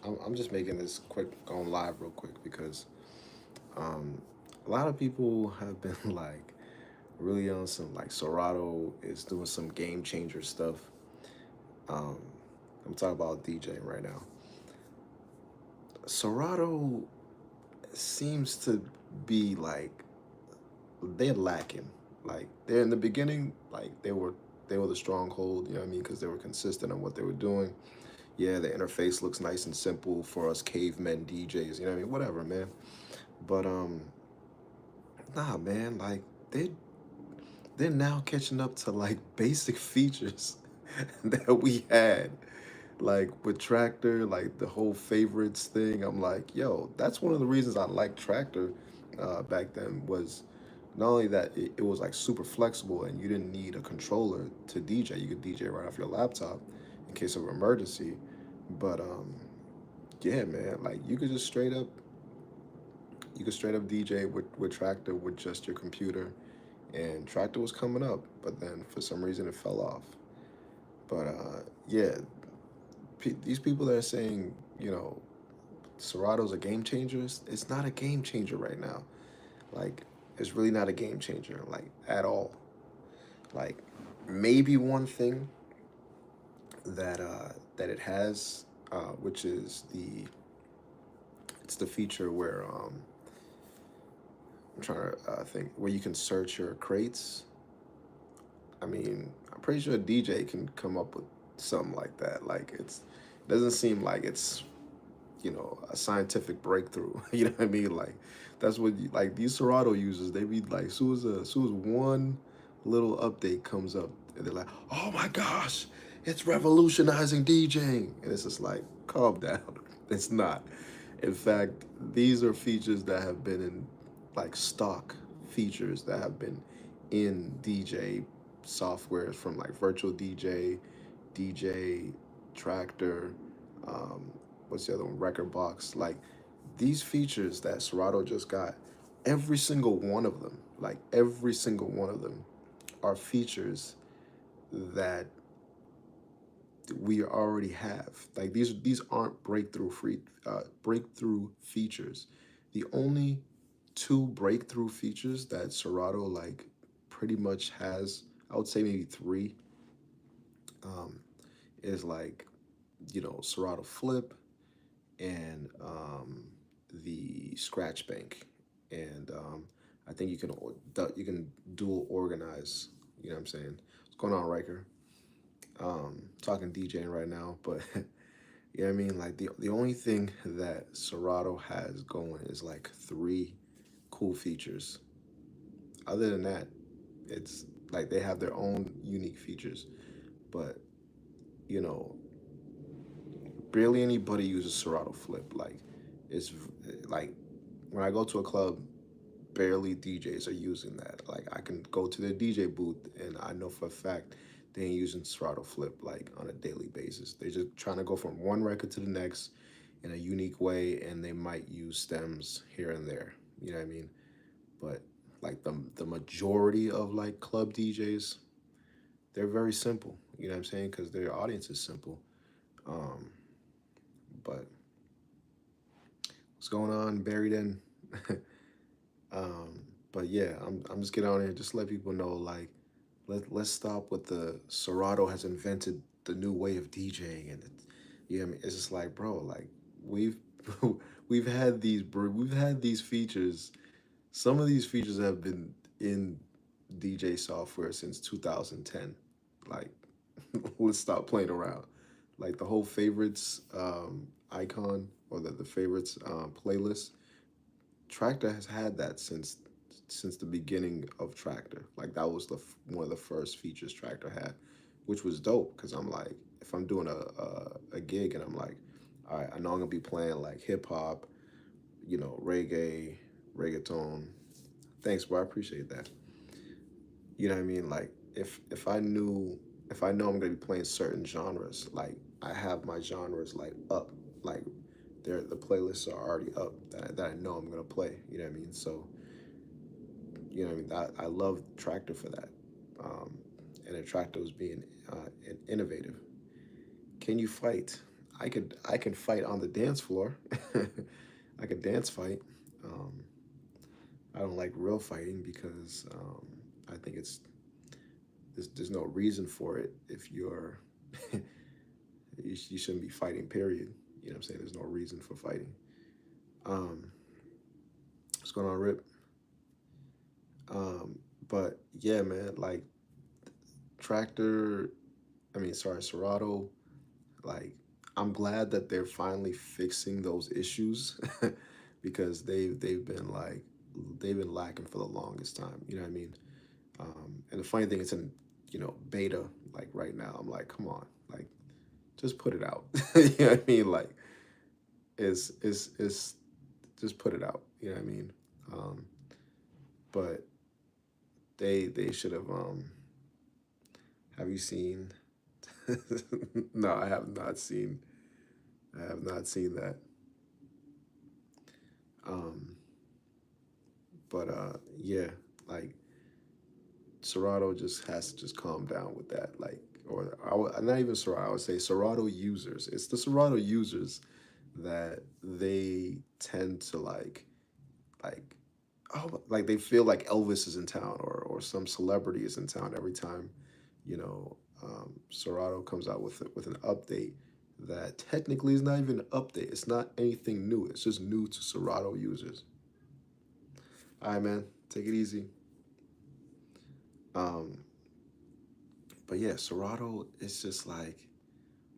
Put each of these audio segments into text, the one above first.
I'm just making this quick, going live real quick because um, a lot of people have been like really on some like Serato is doing some game changer stuff. Um, I'm talking about DJing right now. Serato seems to be like they're lacking. Like they're in the beginning, like they were the stronghold. You know what I mean? Because they were consistent on what they were doing. Yeah, the interface looks nice and simple for us cavemen DJs. You know what I mean? Whatever, man. But nah, man. Like they they're now catching up to like basic features that we had. Like with Tractor, like the whole favorites thing. I'm like, yo, that's one of the reasons I liked Tractor back then was not only that it was like super flexible and you didn't need a controller to DJ. You could DJ right off your laptop in case of emergency. But yeah, man, like you could straight up DJ with Tractor with just your computer, and Tractor was coming up, but then for some reason it fell off. But yeah, these people that are saying, Serato's a game changer, it's not a game changer right now. Like, it's really not a game changer, like, at all. Like, maybe one thing that it has, which is it's the feature where I'm trying to think where you can search your crates. I mean, I'm pretty sure a DJ can come up with something like that. Like, it doesn't seem like it's a scientific breakthrough. You know what I mean? Like that's what like these Serato users, they be like, soon as one little update comes up, and they're like, oh my gosh, it's revolutionizing DJing. And it's just like, calm down. It's not. In fact, these are features that have been in like stock features that have been in DJ softwares from like virtual DJ, DJ Tractor, um, what's the other one? Record Box. Like these features that Serato just got, every single one of them, like every single one of them, are features that we already have. Like these aren't breakthrough features. The only two breakthrough features that Serato like pretty much has, I would say maybe three, um, is like Serato Flip and the Scratch Bank, and I think you can dual organize. You know what I'm saying? What's going on, Riker? Talking DJing right now, but you know what I mean. Like the only thing that Serato has going is like three cool features. Other than that, it's like they have their own unique features, but you know, barely anybody uses Serato Flip. Like it's like when I go to a club, barely DJs are using that. Like I can go to the DJ booth and I know for a fact they ain't using Serato Flip like on a daily basis. They're just trying to go from one record to the next in a unique way, and they might use stems here and there. You know what I mean? But like the majority of like club DJs, they're very simple. You know what I'm saying? Because their audience is simple. Um, but what's going on, buried in? But yeah, I'm just getting on here just to let people know like let's stop with the Serato has invented the new way of DJing, and you know what I mean? It's just like, bro, like we've we've had these features. Some of these features have been in DJ software since 2010. Like let's stop playing around. Like the whole favorites icon or the favorites playlist, Tractor has had that since the beginning of Tractor. Like that was one of the first features Tractor had, which was dope because I'm like, if I'm doing a gig and I'm like, all right, I know I'm gonna be playing like hip hop, reggae, reggaeton. Thanks, bro. I appreciate that. You know what I mean? Like if I know I'm gonna be playing certain genres, like I have my genres like up, like the playlists are already up that I know I'm gonna play. You know what I mean? So you know what I mean. I love Tractor for that, um, and Tractor was being innovative. Can you fight? I can fight on the dance floor. I could dance fight. Um, I don't like real fighting because I think there's no reason for it if you're you shouldn't be fighting. Period. You know what I'm saying? There's no reason for fighting. Um, what's going on, Rip? But yeah, man, like Tractor. I mean, sorry, Serato. Like, I'm glad that they're finally fixing those issues because they've been like they've been lacking for the longest time. You know what I mean? And the funny thing is in beta like right now. I'm like, come on, like just put it out. You know what I mean? Like, is just put it out. You know what I mean? Um, but they should have. Have you seen? No, I have not seen. I have not seen that. Um, but yeah, like Serato just has to just calm down with that. Like, or not even Serato. I would say Serato users. It's the Serato users that they tend to like like they feel like Elvis is in town or some celebrity is in town every time Serato comes out with an update that technically is not even an update. It's not anything new. It's just new to Serato users. All right, man, take it easy. Um, but yeah, Serato is just like,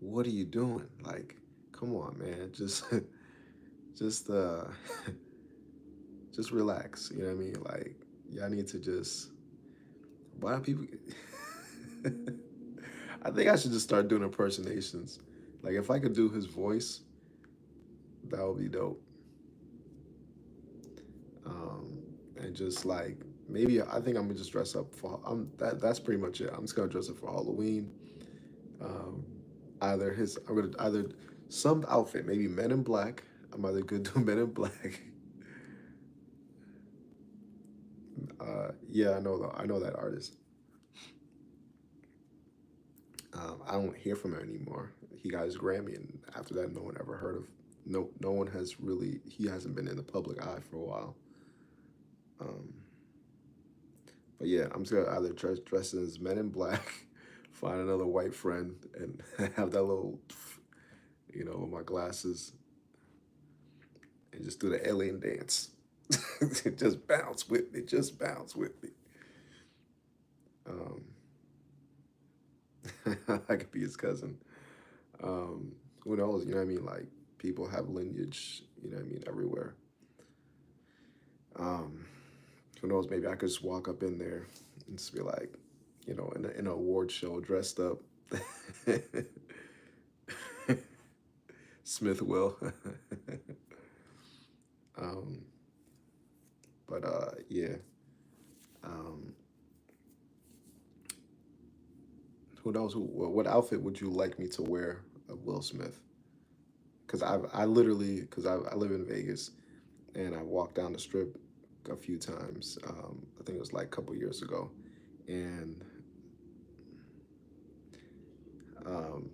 what are you doing? Like, come on, man, just just relax. You know what I mean? Like, y'all need to just. Why do people? I think I should just start doing impersonations. Like if I could do his voice, that would be dope. Um, and just like maybe I think I'm gonna just dress up for. That's pretty much it. I'm just gonna dress up for Halloween. Um, I'm gonna either some outfit, maybe Men in Black. I'm either gonna do Men in Black. Yeah, I know though. I know that artist. I don't hear from him anymore. He got his Grammy, and after that, no one ever heard of. No one has really. He hasn't been in the public eye for a while. Um, but yeah, I'm just gonna either dress as Men in Black, find another white friend, and have that little, with my glasses, and just do the alien dance. Just bounce with me. Just bounce with me. Um, I could be his cousin. Um, who knows? You know what I mean? Like people have lineage. You know what I mean? Everywhere. Um, who knows? Maybe I could just walk up in there and just be like, in an award show, dressed up. Smith will. um, but yeah. Um, who knows? What outfit would you like me to wear of Will Smith? Because I literally because I live in Vegas and I walked down the strip a few times. I think it was like a couple years ago, and um,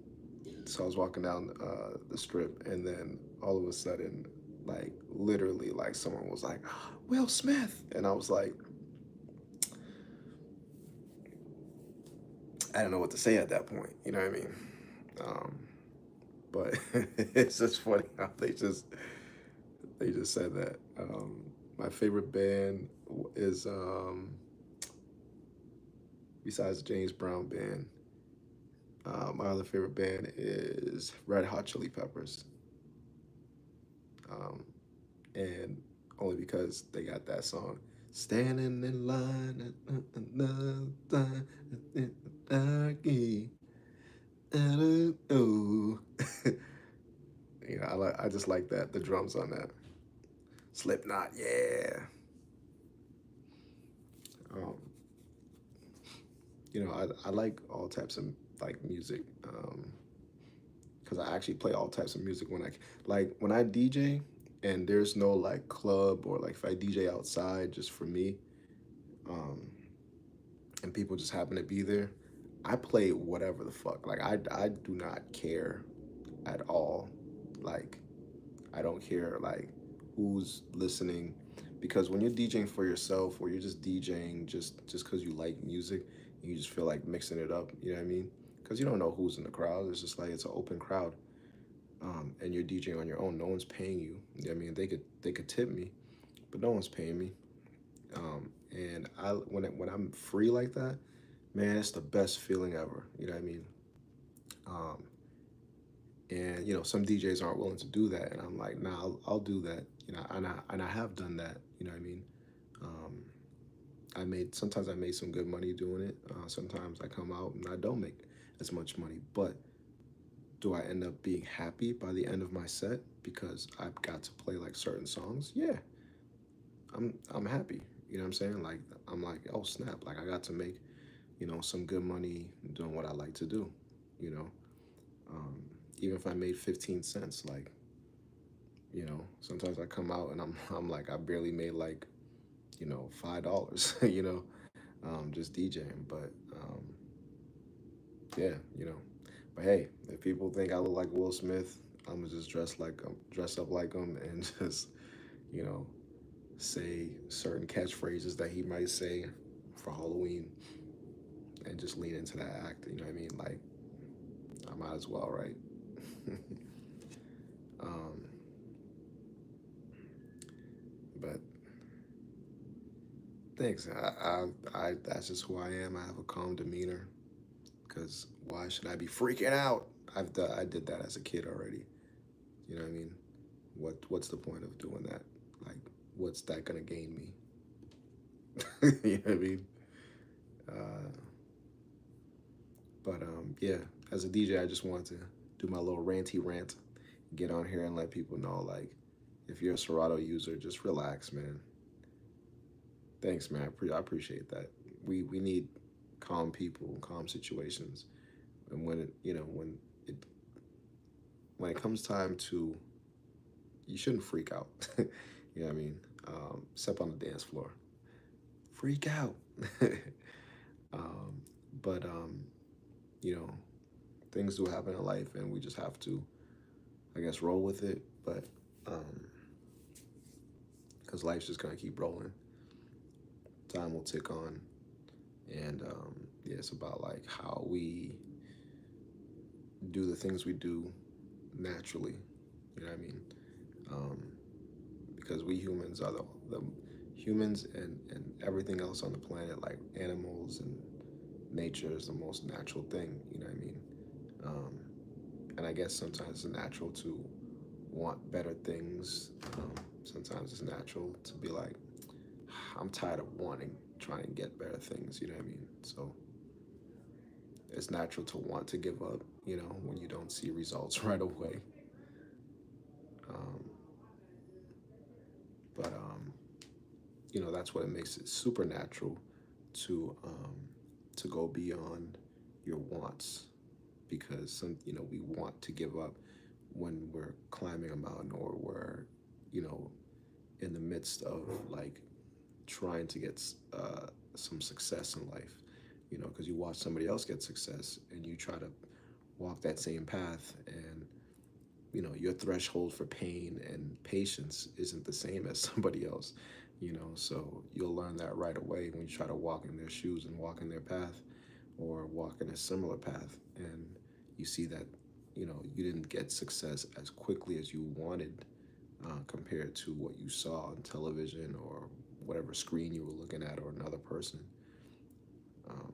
so I was walking down the strip, and then all of a sudden, like literally, like someone was like, "Will Smith," and I was like, I don't know what to say at that point. You know what I mean? Um, but it's just funny how they just said that. My favorite band is besides the James Brown band. My other favorite band is Red Hot Chili Peppers, um, and only because they got that song, "Standing in line at another time, oh." I just like that the drums on that. Slipknot, yeah. Um, I like all types of like music. Because I actually play all types of music when I DJ and there's no like club or like if I DJ outside just for me, um, and people just happen to be there, I play whatever the fuck. Like I do not care at all. Like, I don't care like who's listening, because when you're DJing for yourself, or you're just DJing just because you like music, and you just feel like mixing it up. You know what I mean? Because you don't know who's in the crowd. It's just like it's an open crowd, and you're DJing on your own. No one's paying you. You know what I mean? They could tip me, but no one's paying me. And when I'm free like that, man, it's the best feeling ever. You know what I mean? Um, and some DJs aren't willing to do that, and I'm like, nah, I'll do that. And I have done that. You know what I mean? Um, sometimes I made some good money doing it. Sometimes I come out and I don't make as much money, but do I end up being happy by the end of my set because I've got to play like certain songs? Yeah, I'm happy. You know what I'm saying? Like, I'm like, oh snap! Like, I got to make some good money doing what I like to do. You know, um, even if I made 15 cents, like, sometimes I come out and I'm like, I barely made like $5. Just DJing. But yeah, But hey, if people think I look like Will Smith, I'm gonna just dress up like him, and just you know say certain catchphrases that he might say for Halloween, and just lean into that act. You know what I mean? Like, I might as well, right? um, but thanks. That's just who I am. I have a calm demeanor. Because why should I be freaking out? I did that as a kid already. You know what I mean? What's the point of doing that? Like, what's that gonna gain me? You know what I mean? Uh, but yeah, as a DJ, I just wanted to do my little ranty rant, get on here and let people know, like, if you're a Serato user, just relax, man. Thanks, man. I appreciate that. We need calm people, calm situations, and it when it comes time to, you shouldn't freak out. You know what I mean? Step on the dance floor, freak out. um, but you know, things do happen in life, and we just have to, I guess, roll with it. But because life's just gonna keep rolling, time will tick on, and yeah, it's about like how we do the things we do naturally. You know what I mean? Um, because we humans are the humans, and everything else on the planet, like animals and nature, is the most natural thing. You know what I mean? Um, and I guess sometimes it's natural to want better things. Sometimes it's natural to be like, I'm tired of trying to get better things. You know what I mean? So it's natural to want to give up. When you don't see results right away. Um, but that's what it makes it supernatural to to go beyond your wants, because we want to give up when we're climbing a mountain, or we're you know in the midst of like trying to get some success in life, because you watch somebody else get success, and you try to walk that same path, and your threshold for pain and patience isn't the same as somebody else. So you'll learn that right away when you try to walk in their shoes and walk in their path, or walk in a similar path, and you see that you didn't get success as quickly as you wanted, compared to what you saw on television, or whatever screen you were looking at, or another person. um,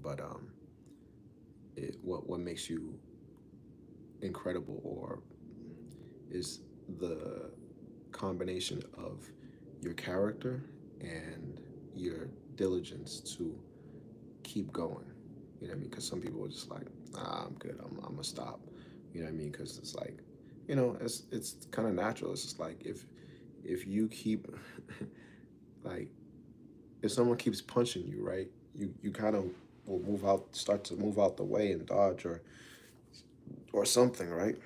but what makes you incredible, or is the combination of your character and your diligence to keep going. You know what I mean? Because some people are just like, nah, I'm good. I'm gonna stop. You know what I mean? Because it's like, it's kind of natural. It's just like, if you keep like, if someone keeps punching you, right? You kind of will start to move out the way and dodge, or something, right?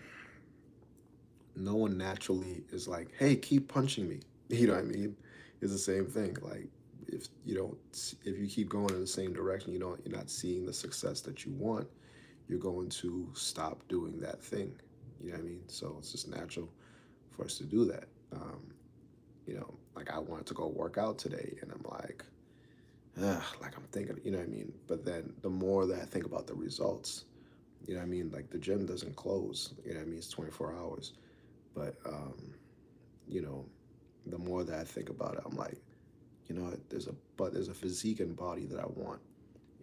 No one naturally is like, hey, keep punching me. You know what I mean? It's the same thing. Like, if you keep going in the same direction, you're not seeing the success that you want. you're going to stop doing that thing. You know what I mean? So it's just natural for us to do that. Like I wanted to go work out today, and I'm like, ugh, like I'm thinking, you know what I mean? But then the more that I think about the results, you know what I mean? Like the gym doesn't close, you know what I mean? It's 24 hours. But, you know, the more that I think about it, I'm like, there's a physique and body that I want.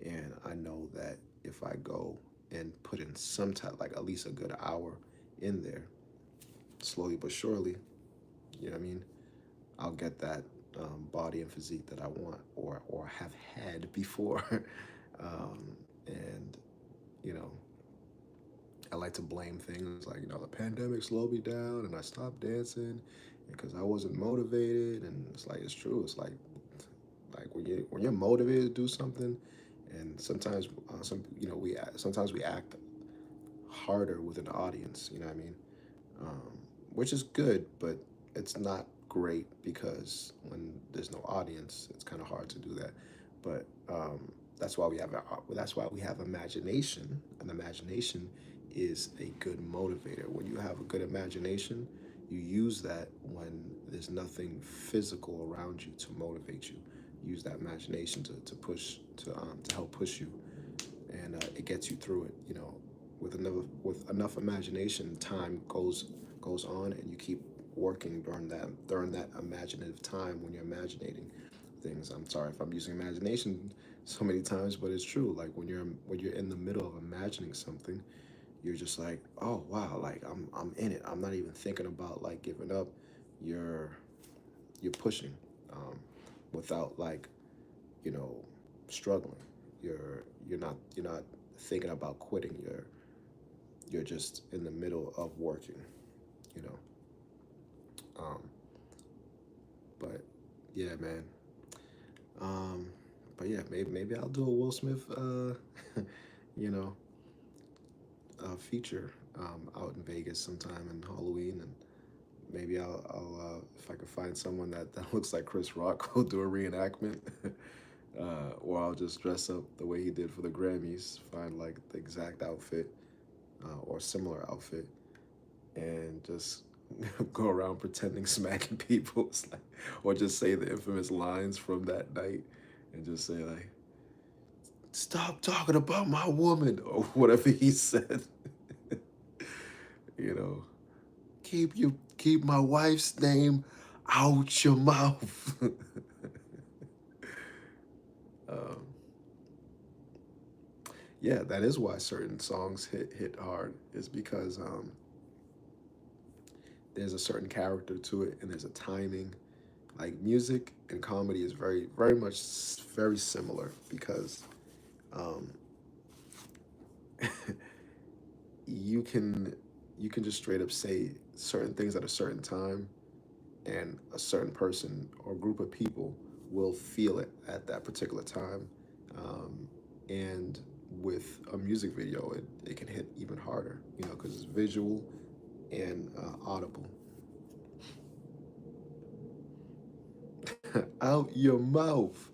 And I know that if I go and put in some type, like at least a good hour in there, slowly but surely, you know what I mean? I'll get that body and physique that I want or have had before. And you know, I like to blame things like the pandemic slowed me down and I stopped dancing because I wasn't motivated. And it's like it's true. It's like when you're motivated to do something, and sometimes sometimes we act harder with an audience. You know what I mean? Which is good, but it's not great because when there's no audience, it's kind of hard to do that. But that's why we have imagination. And imagination is a good motivator. When you have a good imagination, you use that when there's nothing physical around you to motivate you. Use that imagination to help push you, and it gets you through it. With enough imagination, time goes on, and you keep working during that imaginative time when you're imaginating things. I'm sorry if I'm using imagination so many times, but it's true. Like when you're in the middle of imagining something, you're just like, oh wow, like I'm in it. I'm not even thinking about like giving up. You're pushing, um, without like you know struggling. You're not thinking about quitting. You're just in the middle of working. You know. Um, but yeah, man. Um, but yeah, maybe I'll do a Will Smith, you know, feature out in Vegas sometime in Halloween, and maybe I'll if I can find someone that looks like Chris Rock, will do a reenactment, or I'll just dress up the way he did for the Grammys, find like the exact outfit or similar outfit, and just go around pretending smacking people. It's like, or just say the infamous lines from that night and just say like, "Stop talking about my woman," or whatever he said. you know, keep my wife's name out your mouth. um, yeah, that is why certain songs hit hard. Is because there's a certain character to it, and there's a timing. Like music and comedy is very much very similar because um, you can you can just straight up say certain things at a certain time, and a certain person or group of people will feel it at that particular time. um, and with a music video, it can hit even harder, because it's visual and audible. Out your mouth.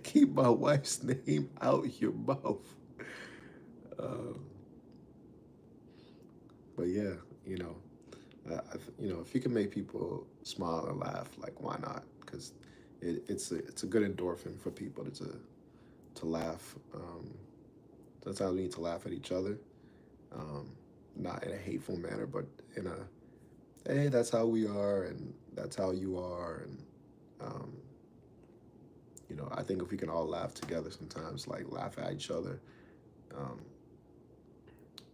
Keep my wife's name out your mouth. Um, but yeah, you know, if you can make people smile and laugh, like why not? Because it's a good endorphin for people to laugh. Sometimes we need to laugh at each other, um, not in a hateful manner, but in a hey, that's how we are, and that's how you are, and um, I think if we can all laugh together, sometimes like laugh at each other, um,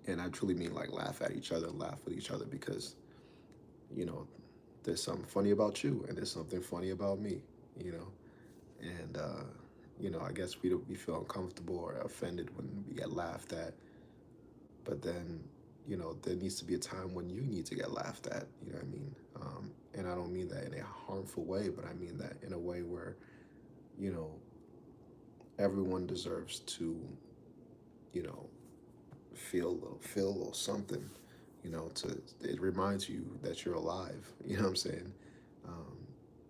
and I truly mean like laugh at each other, laugh with each other, because you know there's something funny about you, and there's something funny about me, you know, and I guess we feel uncomfortable or offended when we get laughed at, but then there needs to be a time when you need to get laughed at. You know what I mean? And I don't mean that in a harmful way, but I mean that in a way where you know everyone deserves to you know feel a little something. To it reminds you that you're alive. You know what I'm saying? Um,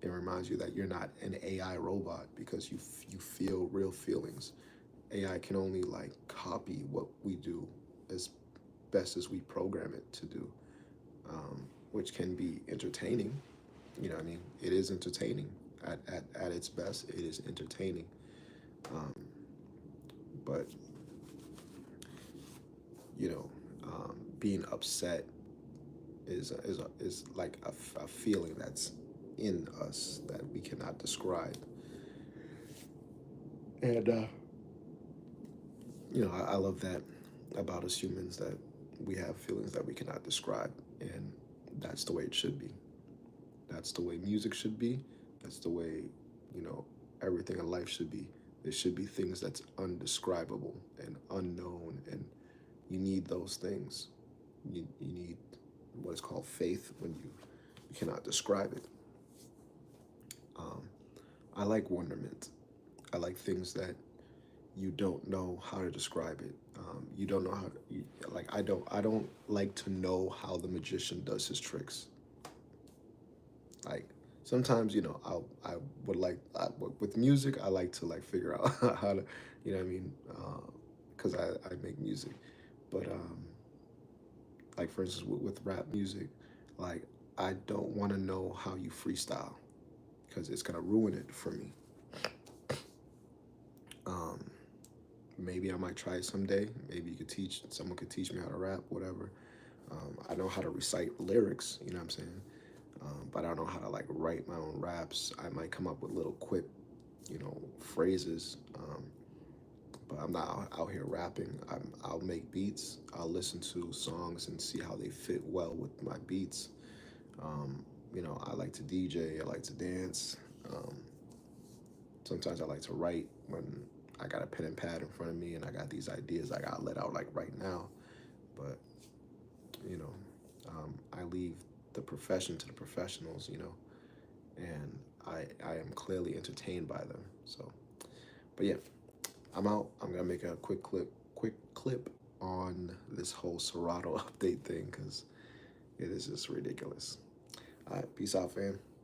it reminds you that you're not an AI robot because you feel real feelings, AI can only like copy what we do as best as we program it to do, which can be entertaining. You know what I mean? It is entertaining at its best. It is entertaining. Um, but, you know, being upset is like a feeling that's in us that we cannot describe. And, I love that about us humans, that we have feelings that we cannot describe. And that's the way it should be. That's the way music should be. That's the way, you know, everything in life should be. There should be things that's undescribable and unknown, and you need those things. You need what is called faith when you cannot describe it. Um, I like wonderment. I like things that you don't know how to describe it. You don't know how to, like I don't like to know how the magician does his tricks. Like sometimes, I would like with music. I like to like figure out how to, what I mean, because I make music. But like for instance, with rap music, like I don't want to know how you freestyle because it's gonna ruin it for me. Um, Maybe I might try it someday. Maybe someone could teach me how to rap, whatever. I know how to recite lyrics, you know what I'm saying? But I don't know how to like write my own raps. I might come up with little quick, phrases. But I'm not out here rapping. I'll make beats. I'll listen to songs and see how they fit well with my beats. Um, I like to DJ. I like to dance. Um, Sometimes I like to write when I got a pen and pad in front of me and I got these ideas I got to let out like right now. But you know, I leave the profession to the professionals. And I am clearly entertained by them. So, but yeah, I'm out. I'm gonna make a quick clip on this whole Serato update thing because it is just ridiculous. All right, peace out, fam.